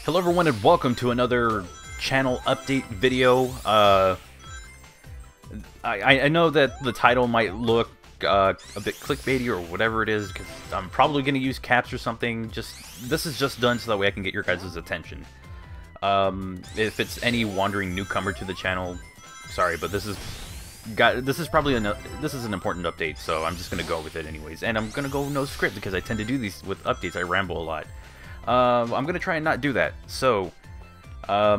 Hello everyone and welcome to another channel update video. I know that the title might look a bit clickbaity or whatever it is, because I'm probably going to use caps or something. This is just done so that way I can get your guys' attention. If it's any wandering newcomer to the channel, sorry, but this is probably an important update, so I'm just going to go with it anyways. And I'm going to go no script because I tend to do these with updates. I ramble a lot. I'm going to try and not do that. So, I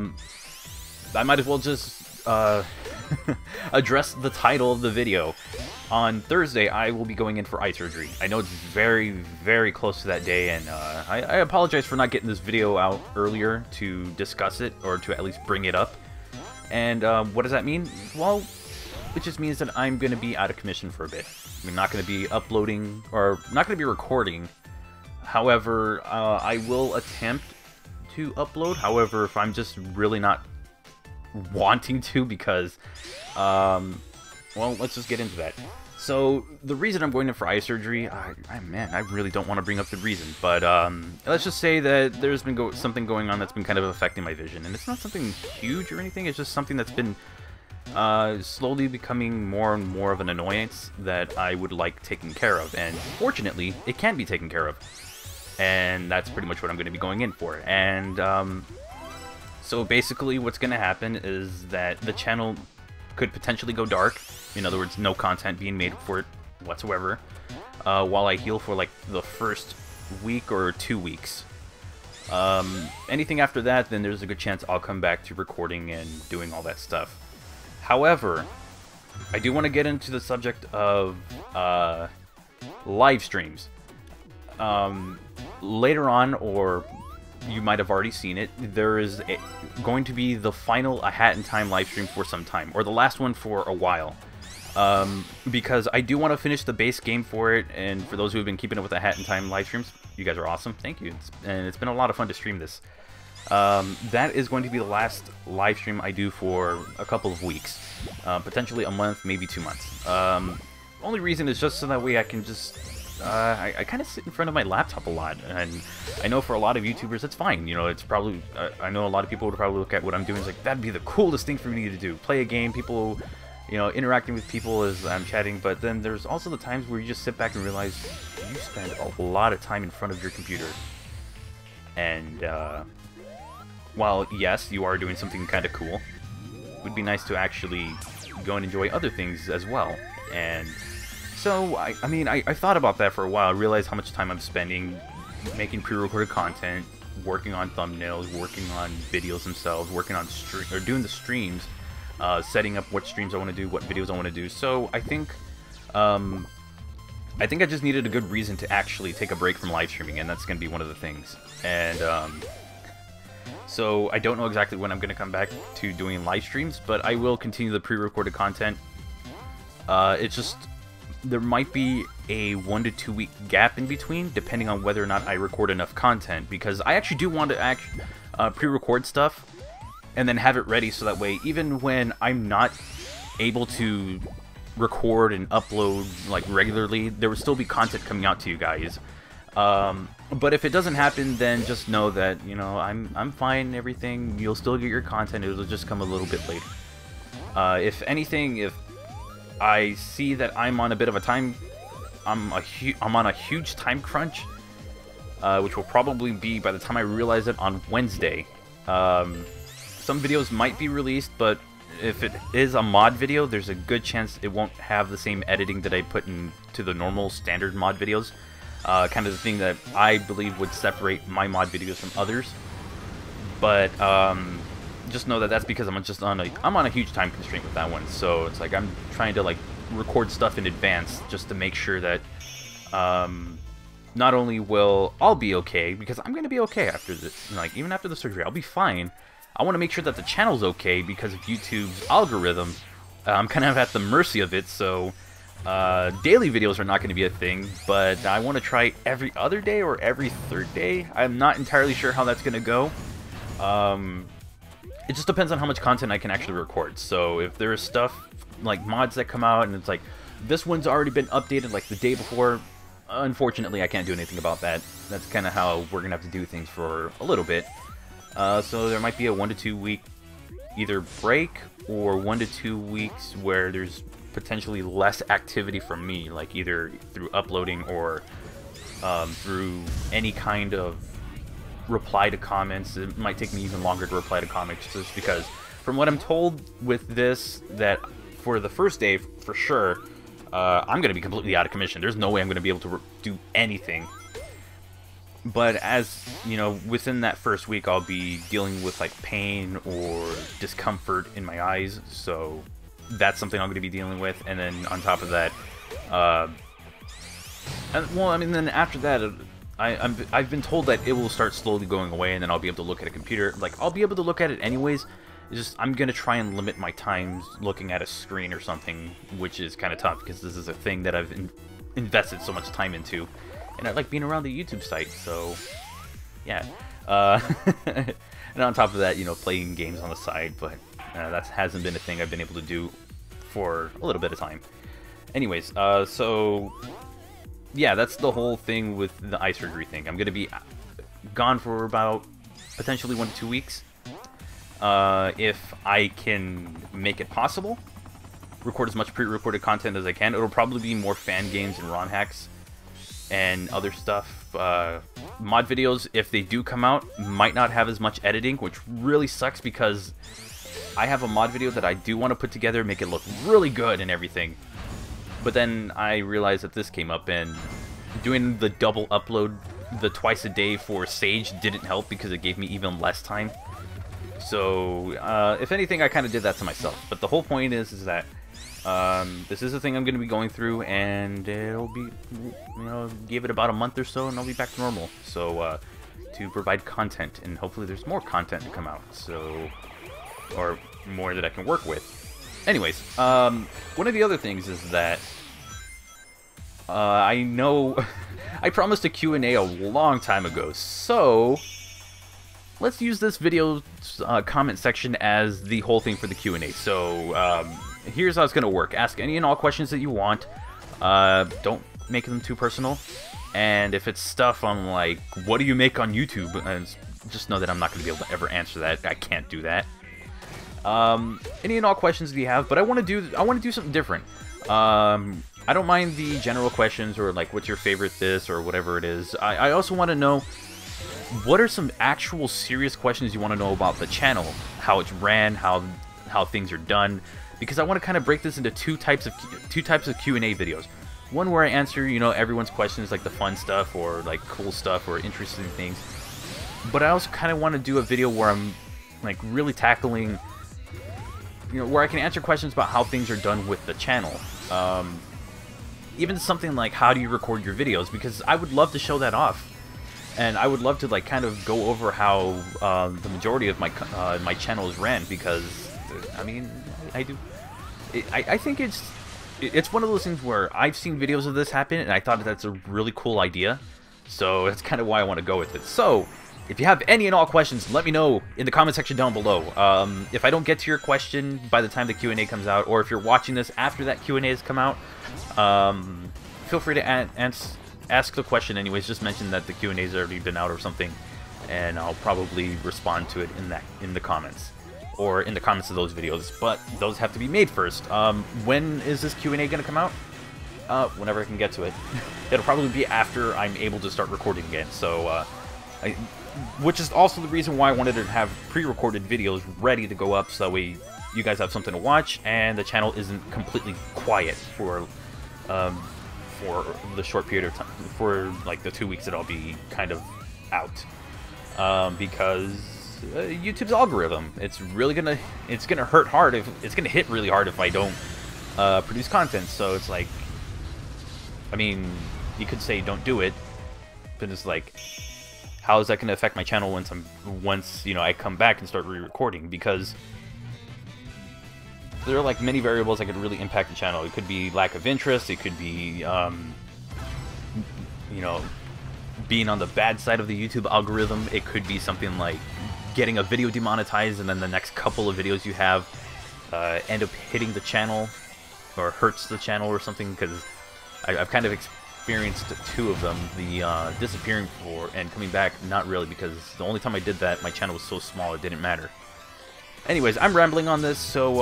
might as well just address the title of the video. On Thursday, I will be going in for eye surgery. I know it's very, very close to that day, and I apologize for not getting this video out earlier to discuss it, or to at least bring it up. And what does that mean? Well, it just means that I'm going to be out of commission for a bit. I'm not going to be uploading, or not going to be recording. However, I will attempt to upload. However, if I'm just really not wanting to, because, well, let's just get into that. So, the reason I'm going in for eye surgery, man, I really don't want to bring up the reason, but let's just say that there's been something going on that's been kind of affecting my vision. And it's not something huge or anything, it's just something that's been slowly becoming more and more of an annoyance that I would like taken care of. And fortunately, it can be taken care of. And that's pretty much what I'm going to be going in for. And so basically what's going to happen is that the channel could potentially go dark. In other words, no content being made for it whatsoever, while I heal for like the first week or 2 weeks. Anything after that, then there's a good chance I'll come back to recording and doing all that stuff. However, I do want to get into the subject of live streams. Later on, or you might have already seen it, there is going to be the final A Hat in Time live stream for some time, or the last one for a while. Because I do want to finish the base game for it, and for those who have been keeping up with the Hat in Time live streams, you guys are awesome, thank you, and it's been a lot of fun to stream this. That is going to be the last live stream I do for a couple of weeks, potentially a month, maybe 2 months. Only reason is just so that way I can just I kind of sit in front of my laptop a lot, and I know for a lot of YouTubers it's fine. You know, it's probably, I know a lot of people would probably look at what I'm doing as like, that'd be the coolest thing for me to do. Play a game, people, you know, interacting with people as I'm chatting, but then there's also the times where you just sit back and realize you spend a lot of time in front of your computer. And, while, yes, you are doing something kind of cool, it would be nice to actually go and enjoy other things as well. And so, I mean, I thought about that for a while. I realized how much time I'm spending making pre-recorded content, working on thumbnails, working on videos themselves, working on doing the streams, setting up what streams I want to do, what videos I want to do. So I think I just needed a good reason to actually take a break from live streaming, and that's going to be one of the things. And so I don't know exactly when I'm going to come back to doing live streams, but I will continue the pre-recorded content. It's just, there might be a 1 to 2 week gap in between, depending on whether or not I record enough content, because I actually do want to pre-record stuff and then have it ready, so that way even when I'm not able to record and upload like regularly, there will still be content coming out to you guys. But if it doesn't happen, then just know that, you know, I'm fine, everything, you'll still get your content, it'll just come a little bit later. If anything, if I see that I'm on a bit of a time, I'm on a huge time crunch, which will probably be by the time I realize it on Wednesday. Some videos might be released, but if it is a mod video, there's a good chance it won't have the same editing that I put into the normal standard mod videos. Kind of the thing that I believe would separate my mod videos from others. But just know that that's because I'm on a huge time constraint with that one. So it's like I'm trying to like record stuff in advance just to make sure that not only will I'll be okay, because I'm gonna be okay after this, like even after the surgery, I'll be fine. I want to make sure that the channel's okay, because of YouTube's algorithm, I'm kind of at the mercy of it. So daily videos are not going to be a thing, but I want to try every other day or every third day. I'm not entirely sure how that's going to go. It just depends on how much content I can actually record. So if there is stuff like mods that come out and it's like, this one's already been updated like the day before, unfortunately I can't do anything about that. That's kind of how we're going to have to do things for a little bit. So there might be a 1 to 2 week either break or 1 to 2 weeks where there's potentially less activity from me, like either through uploading or through any kind of reply to comments. It might take me even longer to reply to comments, just because from what I'm told with this, that for the first day for sure, I'm going to be completely out of commission. There's no way I'm going to be able to do anything. But as you know, within that first week, I'll be dealing with like pain or discomfort in my eyes, so that's something I'm going to be dealing with. And then on top of that, well, I mean, then after that, I've been told that it will start slowly going away, and then I'll be able to look at a computer. Like, I'll be able to look at it anyways. It's just I'm going to try and limit my times looking at a screen or something, which is kind of tough because this is a thing that I've invested so much time into. And I like being around the YouTube site, so yeah. And on top of that, you know, playing games on the side, but that hasn't been a thing I've been able to do for a little bit of time. Anyways, so yeah, that's the whole thing with the eye surgery thing. I'm going to be gone for about potentially 1 to 2 weeks. If I can make it possible, record as much pre-recorded content as I can. It'll probably be more fan games and ROM hacks and other stuff. Mod videos, if they do come out, might not have as much editing, which really sucks because I have a mod video that I do want to put together, make it look really good and everything. But then I realized that this came up, and doing the double upload, the twice a day for Sage, didn't help because it gave me even less time. So if anything, I kind of did that to myself. But the whole point is that this is a thing I'm going to be going through, and it'll be, you know, give it about a month or so, and I'll be back to normal. So to provide content, and hopefully there's more content to come out, so, or more that I can work with. Anyways, one of the other things is that I know I promised a Q&A a long time ago, so let's use this video's comment section as the whole thing for the Q&A. So here's how it's going to work. Ask any and all questions that you want. Don't make them too personal. And if it's stuff on, like, what do you make on YouTube, just know that I'm not going to be able to ever answer that. I can't do that. Any and all questions that you have, but I want to do something different. I don't mind the general questions, or like, what's your favorite this, or whatever it is. I also want to know, what are some actual serious questions you want to know about the channel, how it's ran, how things are done, because I want to kind of break this into two types of Q&A videos. One where I answer, you know, everyone's questions, like the fun stuff or like cool stuff or interesting things. But I also kind of want to do a video where I'm like really tackling, you know, where I can answer questions about how things are done with the channel. Even something like, how do you record your videos? Because I would love to show that off. And I would love to, like, kind of go over how the majority of my channel is ran, because I mean, I think it's one of those things where I've seen videos of this happen, and I thought that's a really cool idea. So that's kind of why I want to go with it. So if you have any and all questions, let me know in the comment section down below. If I don't get to your question by the time the Q&A comes out, or if you're watching this after that Q&A has come out, feel free to ask the question anyways. Just mention that the Q&A's already been out or something, and I'll probably respond to it in the comments, or in the comments of those videos. But those have to be made first. When is this Q&A going to come out? Whenever I can get to it. It'll probably be after I'm able to start recording again. So, which is also the reason why I wanted to have pre-recorded videos ready to go up, so that way you guys have something to watch, and the channel isn't completely quiet for the short period of time, for like the 2 weeks that I'll be kind of out, because YouTube's algorithm, it's gonna hurt hard if it's gonna hit really hard if I don't produce content. So it's like, I mean, you could say don't do it, but it's like, how is that going to affect my channel once you know, I come back and start re-recording? Because there are like many variables that could really impact the channel. It could be lack of interest. It could be, you know, being on the bad side of the YouTube algorithm. It could be something like getting a video demonetized, and then the next couple of videos you have end up hitting the channel, or hurts the channel or something. Because I've kind of experienced 2 of them, the disappearing for and coming back, not really, because the only time I did that, my channel was so small it didn't matter. Anyways, I'm rambling on this, so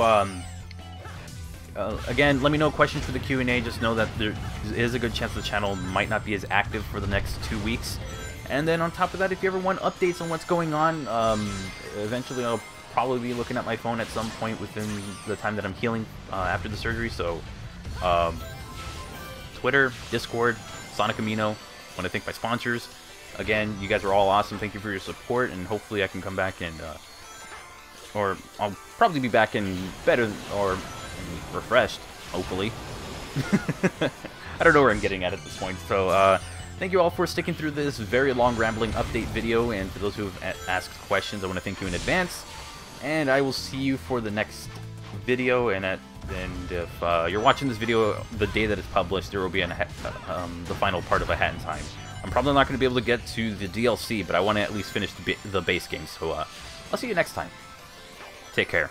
again, let me know questions for the Q&A. Just know that there is a good chance the channel might not be as active for the next 2 weeks. And then on top of that, if you ever want updates on what's going on, eventually I'll probably be looking at my phone at some point within the time that I'm healing after the surgery. So Twitter, Discord, Sonic Amino. I want to thank my sponsors. Again, you guys are all awesome. Thank you for your support, and hopefully I can come back and, or I'll probably be back in better or refreshed, hopefully. I don't know where I'm getting at this point. So thank you all for sticking through this very long rambling update video, and for those who have asked questions, I want to thank you in advance. And I will see you for the next video, and if you're watching this video the day that it's published, there will be the final part of A Hat in Time. I'm probably not going to be able to get to the DLC, but I want to at least finish the base game, so I'll see you next time. Take care.